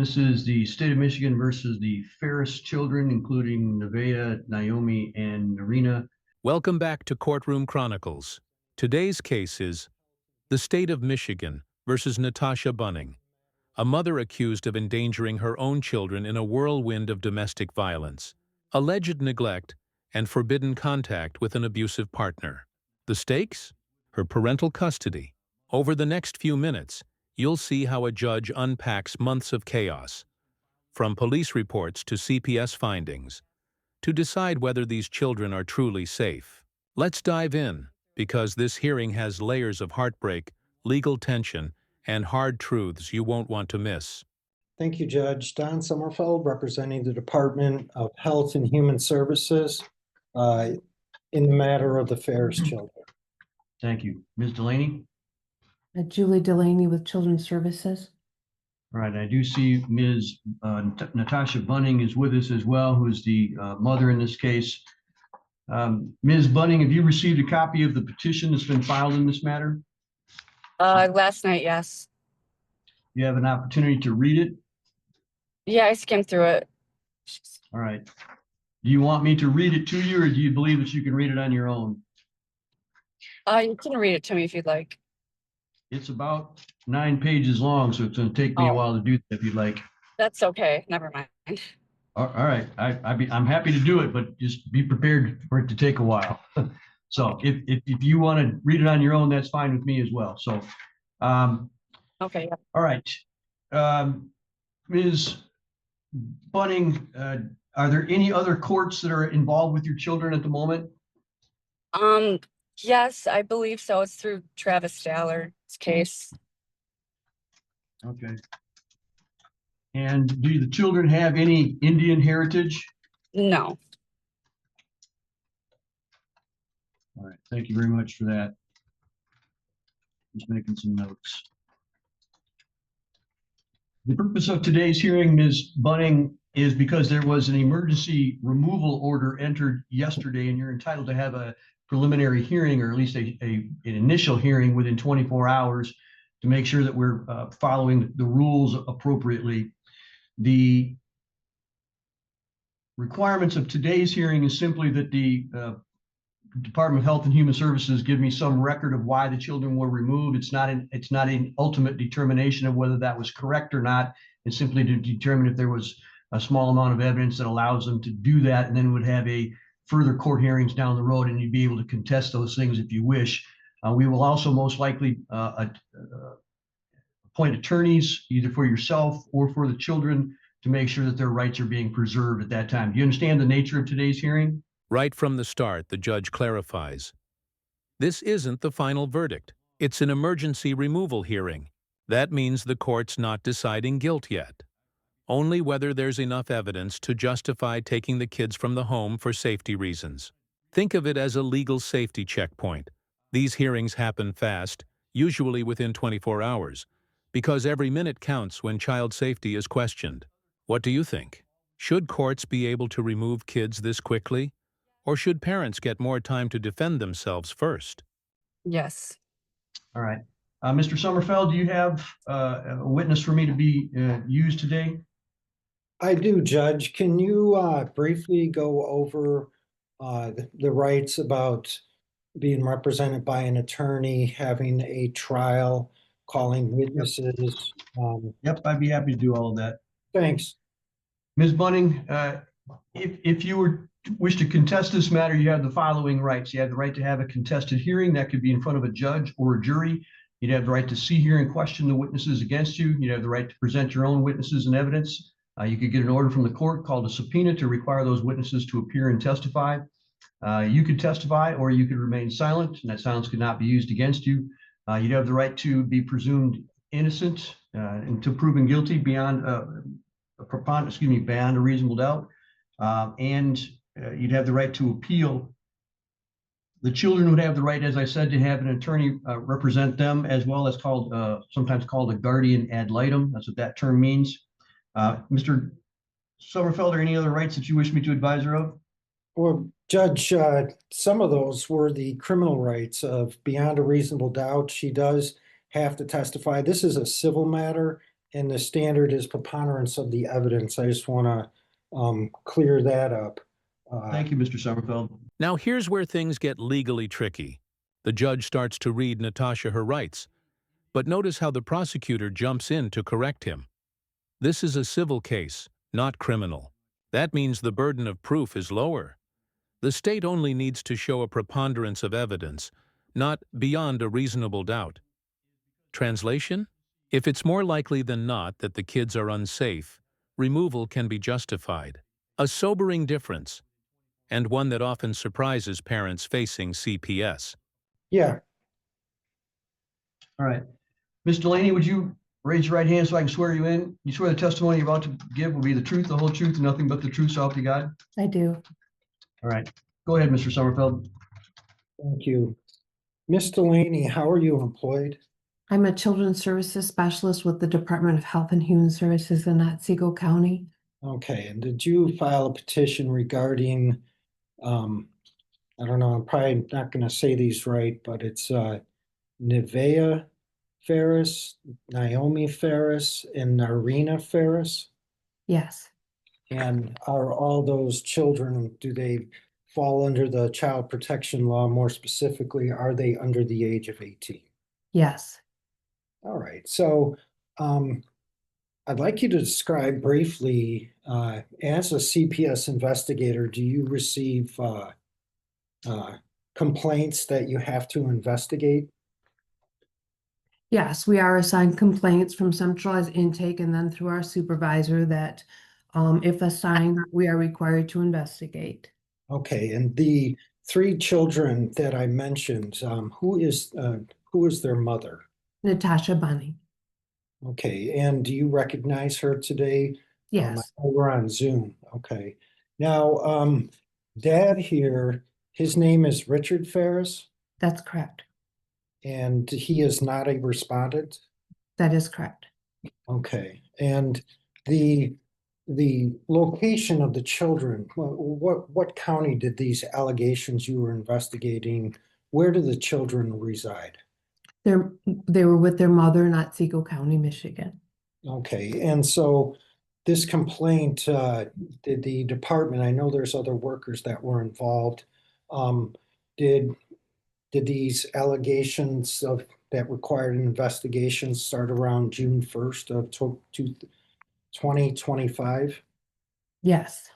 This is the state of Michigan versus the Ferris children, including Nevaeh, Naomi, and Narina. Welcome back to Courtroom Chronicles. Today's case is the state of Michigan versus Natasha Bunning, a mother accused of endangering her own children in a whirlwind of domestic violence, alleged neglect, and forbidden contact with an abusive partner. The stakes? Her parental custody. Over the next few minutes, you'll see how a judge unpacks months of chaos, from police reports to CPS findings, to decide whether these children are truly safe. Let's dive in, because this hearing has layers of heartbreak, legal tension, and hard truths you won't want to miss. Thank you, Judge. Don Sommerfeld, representing the Department of Health and Human Services in the matter of the Ferris children. Thank you. Ms. Delaney? Julie Delaney with Children's Services. All right, I do see Ms. Natasha Bunning is with us as well, who is the mother in this case. Ms. Bunning, have you received a copy of the petition that's been filed in this matter? Last night, yes. You have an opportunity to read it? Yeah, I skimmed through it. All right. Do you want me to read it to you, or do you believe that you can read it on your own? You can read it to me if you'd like. It's about 9 pages long, so it's going to take me a while to do that if you'd like. That's okay. Never mind. All right, I'm happy to do it, but just be prepared for it to take a while. So if you want to read it on your own, that's fine with me as well. So, Okay. Yeah. all right, Ms. Bunning, are there any other courts that are involved with your children at the moment? Yes, I believe so. It's through Travis Staller's case. Okay. And do the children have any Indian heritage? No. All right, thank you very much for that. Just making some notes. The purpose of today's hearing, Ms. Bunning, is because there was an emergency removal order entered yesterday, and you're entitled to have a preliminary hearing, or at least an initial hearing within 24 hours to make sure that we're following the rules appropriately. The requirements of today's hearing is simply that the Department of Health and Human Services give me some record of why the children were removed. It's not an ultimate determination of whether that was correct or not. It's simply to determine if there was a small amount of evidence that allows them to do that, and then would have a further court hearings down the road, and you'd be able to contest those things if you wish. We will also most likely appoint attorneys, either for yourself or for the children, to make sure that their rights are being preserved at that time. Do you understand the nature of today's hearing? Right from the start, the judge clarifies. This isn't the final verdict. It's an emergency removal hearing. That means the court's not deciding guilt yet. Only whether there's enough evidence to justify taking the kids from the home for safety reasons. Think of it as a legal safety checkpoint. These hearings happen fast, usually within 24 hours, because every minute counts when child safety is questioned. What do you think? Should courts be able to remove kids this quickly? Or should parents get more time to defend themselves first? Yes. All right. Mr. Sommerfeld, do you have a witness for me to be used today? I do, Judge. Can you briefly go over the rights about being represented by an attorney, having a trial, calling witnesses? Yep, I'd be happy to do all of that. Thanks. Ms. Bunning, if you wish to contest this matter, you have the following rights. You have the right to have a contested hearing. That could be in front of a judge or a jury. You'd have the right to see, hear, and question the witnesses against you. You'd have the right to present your own witnesses and evidence. You could get an order from the court called a subpoena to require those witnesses to appear and testify. You could testify, or you could remain silent, and that silence could not be used against you. You'd have the right to be presumed innocent and to proven guilty beyond beyond a reasonable doubt. And you'd have the right to appeal. The children would have the right, as I said, to have an attorney represent them, as well as sometimes called a guardian ad litem. That's what that term means. Mr. Sommerfeld, are any other rights that you wish me to advise her of? Well, Judge, some of those were the criminal rights of beyond a reasonable doubt. She does have to testify. This is a civil matter. and the standard is preponderance of the evidence. I just want to clear that up. Thank you, Mr. Sommerfeld. Now here's where things get legally tricky. The judge starts to read Natasha her rights, but notice how the prosecutor jumps in to correct him. This is a civil case, not criminal. That means the burden of proof is lower. The state only needs to show a preponderance of evidence, not beyond a reasonable doubt. Translation? If it's more likely than not that the kids are unsafe, removal can be justified. A sobering difference, and one that often surprises parents facing CPS. Yeah, All right. Ms. Delaney, would you raise your right hand so I can swear you in? You swear the testimony you're about to give will be the truth, the whole truth, and nothing but the truth, so help you God? I do. All right. Go ahead, Mr. Sommerfeld. thank you. Miss Delaney, how are you employed? I'm a children's services specialist with the Department of Health and Human Services in Otsego County. Okay, and did you file a petition regarding, I don't know, I'm probably not going to say these right, but it's Nevaeh Ferris, Naomi Ferris, and Narina Ferris? Yes, And are all those children, do they fall under the child protection law? More specifically, are they under the age of 18? yes. All right, so I'd like you to describe briefly, as a CPS investigator, do you receive complaints that you have to investigate? Yes, we are assigned complaints from centralized intake and then through our supervisor that if assigned, we are required to investigate. Okay, and the three children that I mentioned, who is their mother? Natasha Bunning. Okay, and do you recognize her today? I Yes, know we're on Zoom. Okay. Now, Dad here, his name is Richard Ferris, that's correct. and he is not a respondent. That is correct. Okay, and the location of the children, what county did these allegations you were investigating, where do the children reside? They were with their mother in Otsego County, Michigan. Okay, and so this complaint, did the department, I know there's other workers that were involved, did these allegations of that required an investigation start around June 1st of 2025? Yes.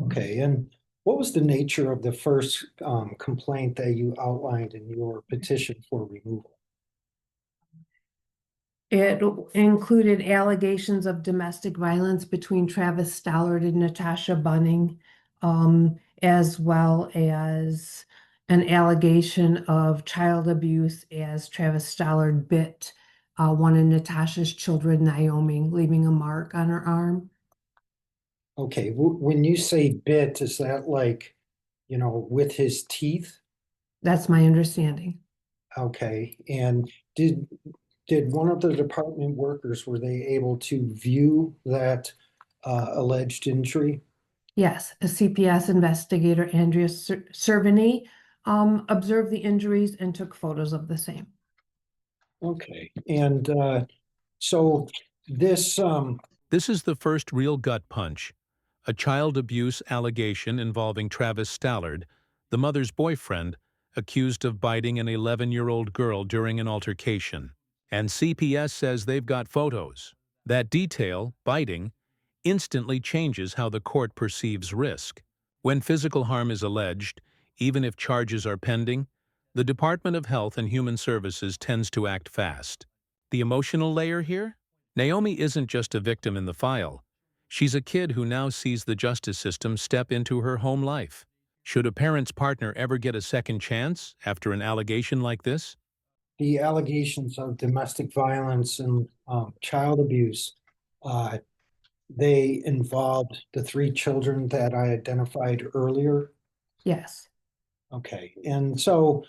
Okay, and what was the nature of the first complaint that you outlined in your petition for removal? It included allegations of domestic violence between Travis Stallard and Natasha Bunning, as well as an allegation of child abuse as Travis Stallard bit one of Natasha's children, Naomi, leaving a mark on her arm. Okay, when you say bit, is that like, with his teeth? That's my understanding. Okay, and did one of the department workers, were they able to view that alleged injury? Yes, a CPS investigator, Andrea Cervini, observed the injuries and took photos of the same. Okay, and so this, This is the first real gut punch. A child abuse allegation involving Travis Stallard, the mother's boyfriend, accused of biting an 11-year-old girl during an altercation. And CPS says they've got photos. That detail, biting, instantly changes how the court perceives risk. When physical harm is alleged, even if charges are pending, the Department of Health and Human Services tends to act fast. The emotional layer here? Naomi isn't just a victim in the file. She's a kid who now sees the justice system step into her home life. Should a parent's partner ever get a second chance after an allegation like this? the allegations of domestic violence and child abuse, uh, they involved the three children that I identified earlier. Yes. Okay, and so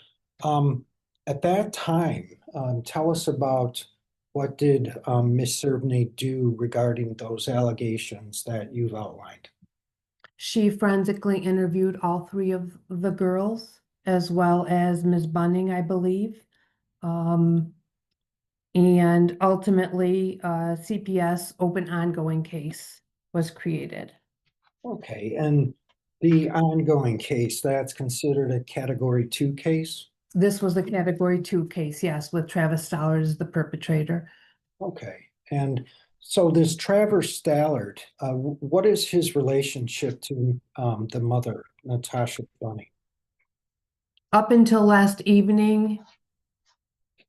at that time, tell us about what did Ms. Cerveny do regarding those allegations that you've outlined? She forensically interviewed all three of the girls, as well as Ms. Bunning, I believe. Um, And ultimately, CPS open ongoing case was created. Okay, and the ongoing case, that's considered a Category 2 case? This was a Category 2 case, yes, with Travis Stallard as the perpetrator. Okay, and so this Travis Stallard, what is his relationship to the mother, Natasha Bunny? Up until last evening,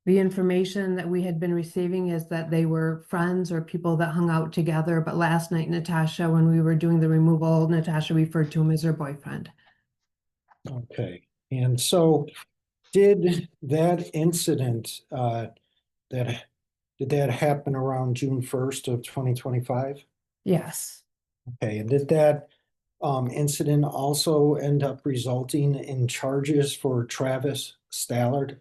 the information that we had been receiving is that they were friends or people that hung out together. But last night, Natasha, when we were doing the removal, Natasha referred to him as her boyfriend. Okay, and so did that incident, that did that happen around June 1st of 2025? Yes. Okay, and did that incident also end up resulting in charges for Travis Stallard?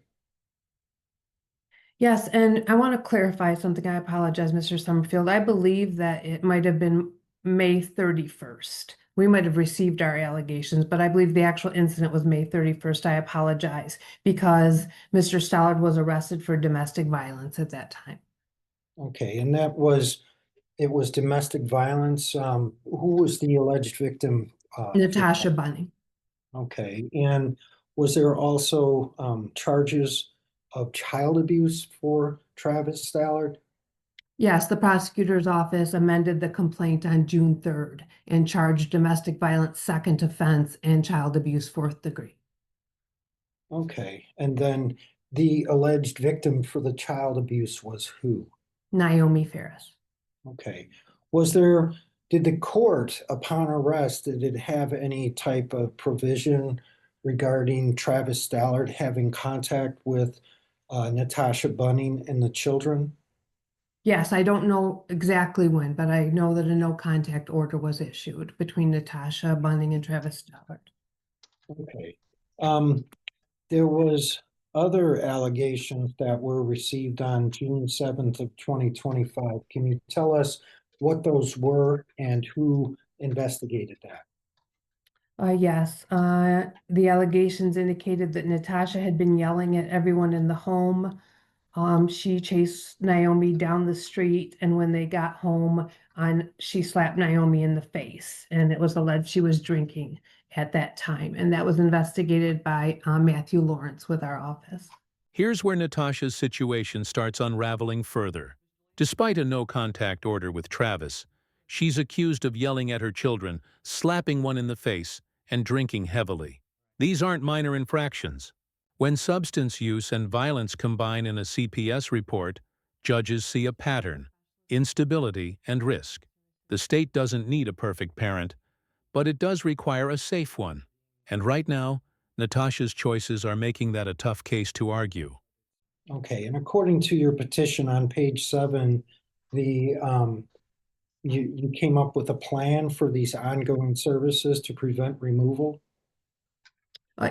Yes, and I want to clarify something. I apologize, Mr. Summerfield. I believe that it might have been May 31st. We might have received our allegations, but I believe the actual incident was May 31st. I apologize because Mr. Stallard was arrested for domestic violence at that time. Okay, and it was domestic violence. Who was the alleged victim? Natasha Bunning. Okay, and was there also charges of child abuse for Travis Stallard? Yes, the prosecutor's office amended the complaint on June 3rd and charged domestic violence second offense and child abuse fourth degree. Okay, and then the alleged victim for the child abuse was who? Naomi Ferris. Okay, did the court, upon arrest, did it have any type of provision regarding Travis Stallard having contact with Natasha Bunning and the children? Yes, I don't know exactly when, but I know that a no contact order was issued between Natasha Bunning and Travis Stallard. Okay. There was other allegations that were received on June 7th of 2025. Can you tell us what those were and who investigated that? Yes, the allegations indicated that Natasha had been yelling at everyone in the home. She chased Naomi down the street, and when they got home, she slapped Naomi in the face, and it was alleged she was drinking at that time, and that was investigated by Matthew Lawrence with our office. Here's where Natasha's situation starts unraveling further. Despite a no-contact order with Travis, she's accused of yelling at her children, slapping one in the face, and drinking heavily. These aren't minor infractions. When substance use and violence combine in a CPS report, judges see a pattern, instability, and risk. The state doesn't need a perfect parent, but it does require a safe one. And right now, Natasha's choices are making that a tough case to argue. Okay, and according to your petition on page 7, the you came up with a plan for these ongoing services to prevent removal?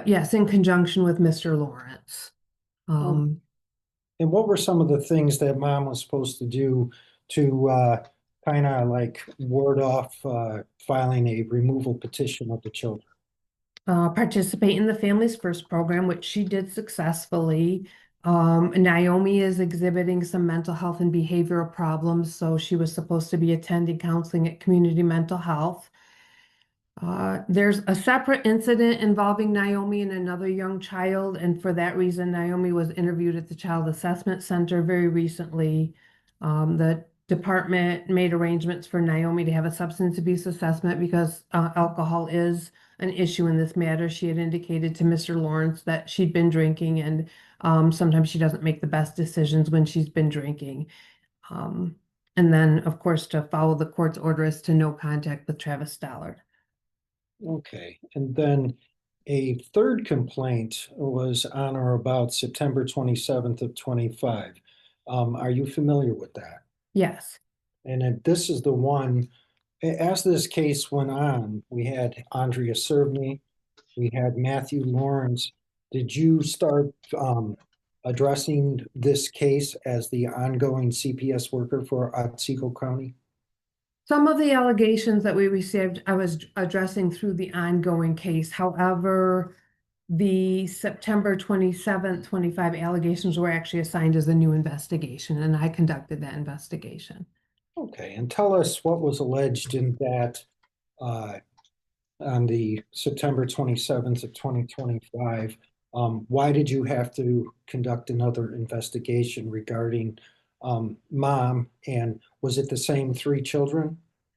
Yes, in conjunction with Mr. Lawrence. And what were some of the things that mom was supposed to do to kind of like ward off filing a removal petition of the children? Participate in the Families First program, which she did successfully. Naomi is exhibiting some mental health and behavioral problems, so she was supposed to be attending counseling at Community Mental Health. There's a separate incident involving Naomi and another young child, and for that reason, Naomi was interviewed at the Child Assessment Center very recently. The department made arrangements for Naomi to have a substance abuse assessment because alcohol is an issue in this matter. She had indicated to Mr. Lawrence that she'd been drinking, and sometimes she doesn't make the best decisions when she's been drinking. And then, of course, to follow the court's order is to no contact with Travis Stallard. Okay, and then a third complaint was on or about September 27th of 25. Are you familiar with that? Yes. This is the one, as this case went on, we had Andrea Servney, we had Matthew Lawrence. Did you start addressing this case as the ongoing CPS worker for Otsego County? Some of the allegations that we received, I was addressing through the ongoing case. However, The September 27th, 25 allegations were actually assigned as a new investigation, and I conducted that investigation. Okay, and tell us what was alleged in that on the September 27th of 2025. Why did you have to conduct another investigation regarding mom? And was it the same three children?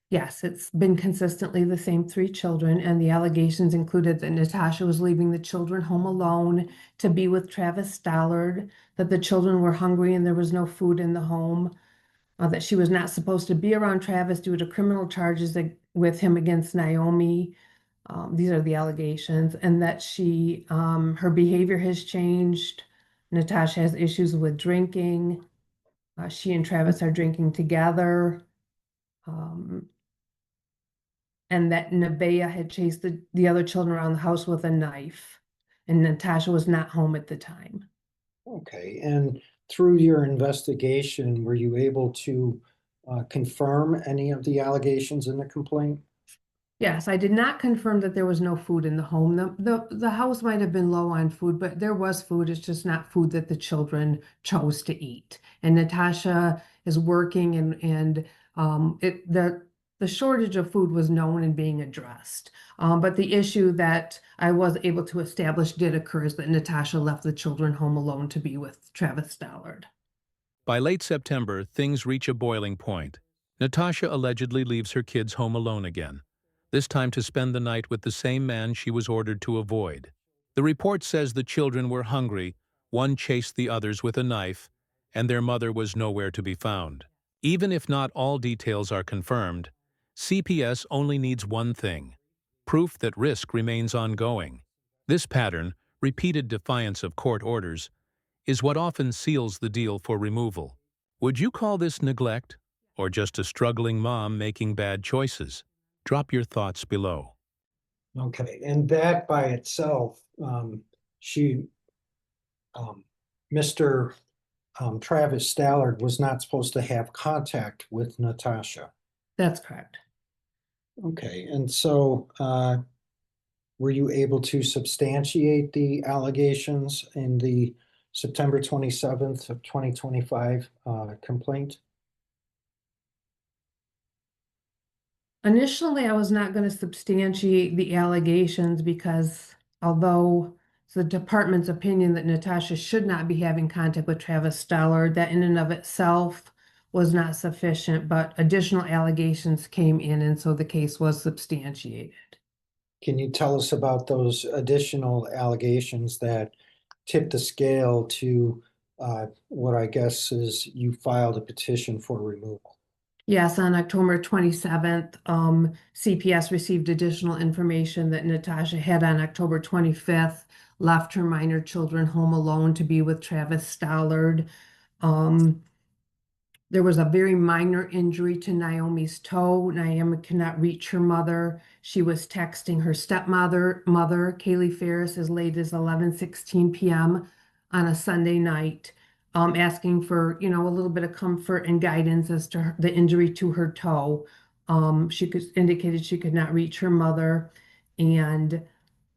Yes, it's been consistently the same three children, and the allegations included that Natasha was leaving the children home alone to be with Travis Stollard, that the children were hungry and there was no food in the home, that she was not supposed to be around Travis due to criminal charges with him against Naomi. These are the allegations, and that her behavior has changed. Natasha has issues with drinking. She and Travis are drinking together. And that Nevaeh had chased the other children around the house with a knife, and Natasha was not home at the time. Okay, and through your investigation, were you able to confirm any of the allegations in the complaint? Yes, I did not confirm that there was no food in the home. The house might have been low on food, but there was food. It's just not food that the children chose to eat. And Natasha is working, and the shortage of food was known and being addressed. But the issue that I was able to establish did occur is that Natasha left the children home alone to be with Travis Stollard. By late September, things reach a boiling point. Natasha allegedly leaves her kids home alone again, this time to spend the night with the same man she was ordered to avoid. The report says the children were hungry, one chased the others with a knife, and their mother was nowhere to be found. Even if not all details are confirmed, CPS only needs one thing: proof that risk remains ongoing. This pattern, repeated defiance of court orders, is what often seals the deal for removal. Would you call this neglect, or just a struggling mom making bad choices? Drop your thoughts below. Okay, and that by itself, she, Mr. Travis Stallard was not supposed to have contact with Natasha. That's correct. Okay, and so were you able to substantiate the allegations in the September 27th of 2025 complaint? Initially, I was not going to substantiate the allegations because although it's the department's opinion that Natasha should not be having contact with Travis Stollard, that in and of itself was not sufficient, but additional allegations came in, and so the case was substantiated. Can you tell us about those additional allegations that tipped the scale to what I guess is you filed a petition for removal? Yes, on October 27th, CPS received additional information that Natasha had on October 25th left her minor children home alone to be with Travis Stollard. There was a very minor injury to Naomi's toe. Naomi cannot reach her mother. She was texting her stepmother, Kaylee Ferris, as late as 11:16 p.m. on a Sunday night, asking for, a little bit of comfort and guidance as to the injury to her toe. She indicated she could not reach her mother, and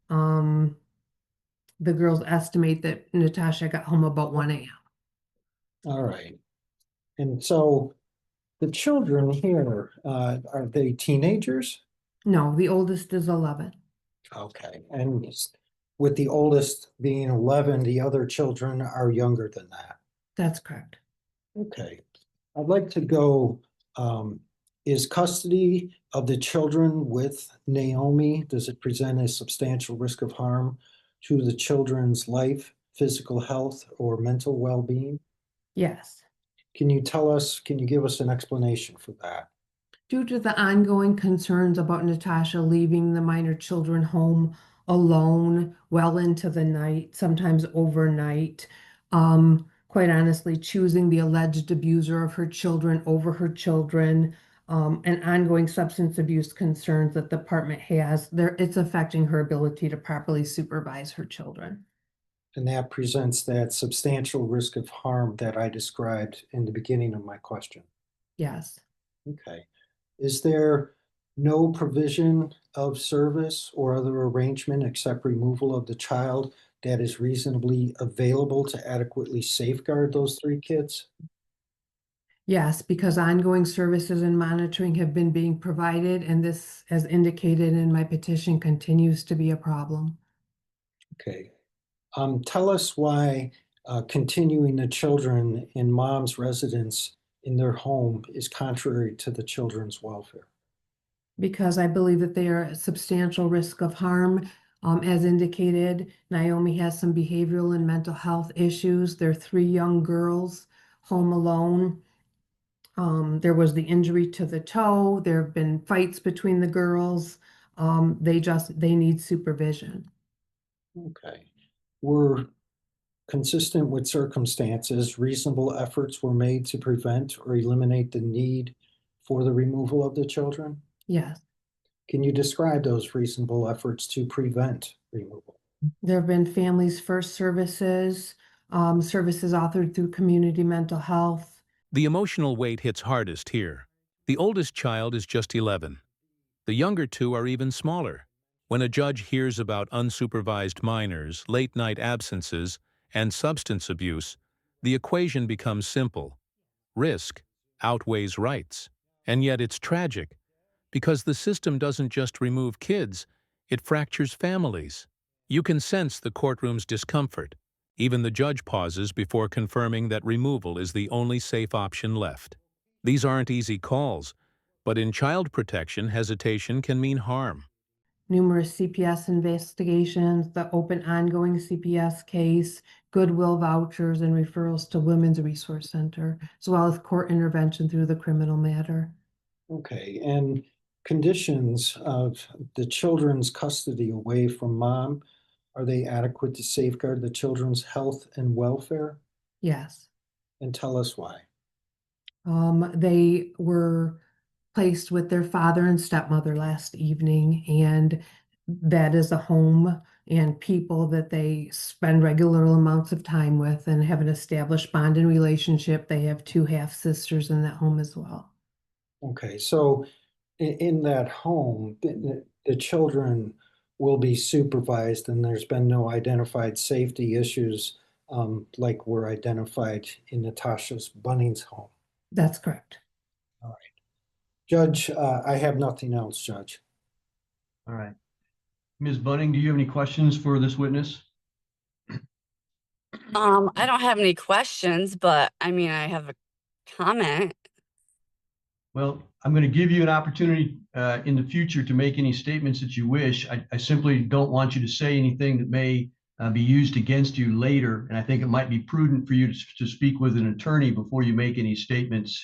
the girls estimate that Natasha got home about 1 a.m. All right. And so the children here, are they teenagers? No, the oldest is 11. Okay. And with the oldest being 11, the other children are younger than that. That's correct. Okay. I'd like to go, is custody of the children with Naomi, does it present a substantial risk of harm to the children's life, physical health, or mental well-being? Yes. Can you give us an explanation for that? Due to the ongoing concerns about Natasha leaving the minor children home alone well into the night, sometimes overnight, quite honestly, choosing the alleged abuser of her children over her children, and ongoing substance abuse concerns that the department has, it's affecting her ability to properly supervise her children. And that presents that substantial risk of harm that I described in the beginning of my question. Yes. Okay. Is there no provision of service or other arrangement except removal of the child that is reasonably available to adequately safeguard those three kids? Yes, because ongoing services and monitoring have been being provided, and this, as indicated in my petition, continues to be a problem. Okay. Tell us why continuing the children in mom's residence in their home is contrary to the children's welfare. Because I believe that they are at substantial risk of harm. As indicated, Naomi has some behavioral and mental health issues. They're three young girls home alone. There was the injury to the toe. There have been fights between the girls. They need supervision. Okay. Were consistent with circumstances, reasonable efforts were made to prevent or eliminate the need for the removal of the children? Yes, Can you describe those reasonable efforts to prevent removal? there have been families first services, services authored through community mental health. The emotional weight hits hardest here. The oldest child is just 11. The younger two are even smaller. When a judge hears about unsupervised minors, late-night absences, and substance abuse, the equation becomes simple. Risk outweighs rights. And yet it's tragic, because the system doesn't just remove kids, it fractures families. You can sense the courtroom's discomfort. Even the judge pauses before confirming that removal is the only safe option left. These aren't easy calls, but in child protection, hesitation can mean harm. Numerous CPS investigations, the open ongoing CPS case, goodwill vouchers, and referrals to Women's Resource Center, as well as court intervention through the criminal matter. Okay, and conditions of the children's custody away from mom, are they adequate to safeguard the children's health and welfare? Yes. And tell us why. They were placed with their father and stepmother last evening, and that is a home and people that they spend regular amounts of time with and have an established bond and relationship. They have two half sisters in that home as well. Okay, so in that home, the children will be supervised and there's been no identified safety issues like were identified in Natasha's Bunning's home. That's correct. All right. Judge, I have nothing else, Judge. All right. Ms. Bunning, do you have any questions for this witness? I don't have any questions, but I mean, I have a comment. Well, I'm going to give you an opportunity in the future to make any statements that you wish. I simply don't want you to say anything that may be used against you later. And I think it might be prudent for you to speak with an attorney before you make any statements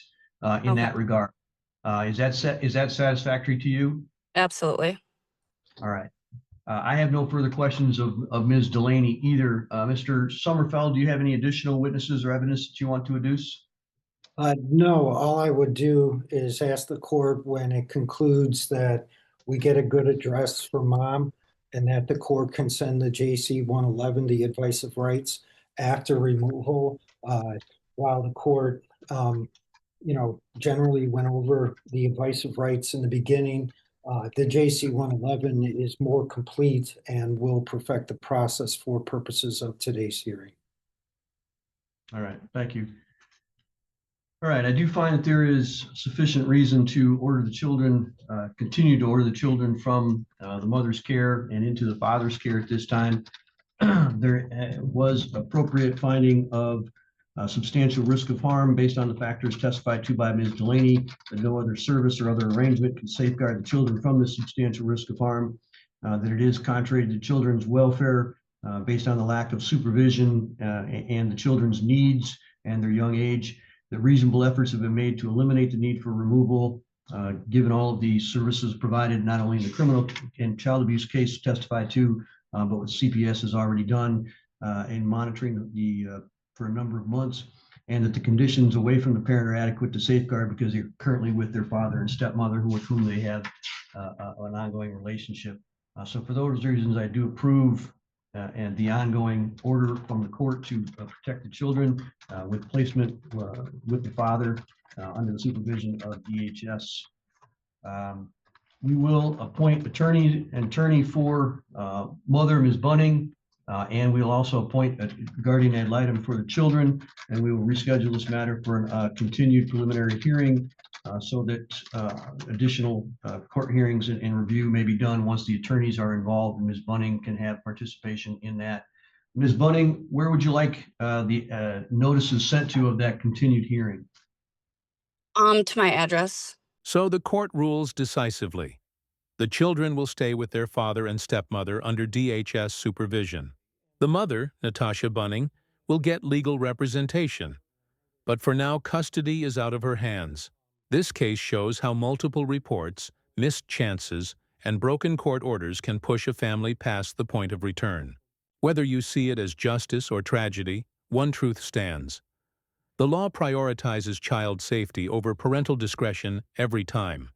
in that regard. Is that satisfactory to you? Absolutely. All right. I have no further questions of Ms. Delaney either. Mr. Sommerfeld, do you have any additional witnesses or evidence that you want to adduce? No, all I would do is ask the court when it concludes that we get a good address for mom and that the court can send the JC 111, the advice of rights, after removal, while the court, generally went over the advice of rights in the beginning. The JC 111 is more complete and will perfect the process for purposes of today's hearing. All right, thank you. All right, I do find that there is sufficient reason to order the children, continue to order the children from the mother's care and into the father's care at this time. There was appropriate finding of substantial risk of harm based on the factors testified to by Ms. Delaney, that no other service or other arrangement can safeguard the children from this substantial risk of harm, that it is contrary to children's welfare based on the lack of supervision and the children's needs and their young age. That reasonable efforts have been made to eliminate the need for removal, given all of the services provided, not only in the criminal and child abuse case testified to, but what CPS has already done in monitoring for a number of months, and that the conditions away from the parent are adequate to safeguard because they're currently with their father and stepmother, with whom they have an ongoing relationship. So for those reasons, I do approve and the ongoing order from the court to protect the children with placement with the father under the supervision of DHS. we will appoint attorney for mother, Ms. Bunning, and we'll also appoint a guardian ad litem for the children, and we will reschedule this matter for a continued preliminary hearing so that additional court hearings and review may be done once the attorneys are involved, and Ms. Bunning can have participation in that. Ms. Bunning, where would you like the notices sent to of that continued hearing? To my address. So the court rules decisively. The children will stay with their father and stepmother under DHS supervision. The mother, Natasha Bunning, will get legal representation. But for now, custody is out of her hands. This case shows how multiple reports, missed chances, and broken court orders can push a family past the point of return. Whether you see it as justice or tragedy, one truth stands. The law prioritizes child safety over parental discretion every time.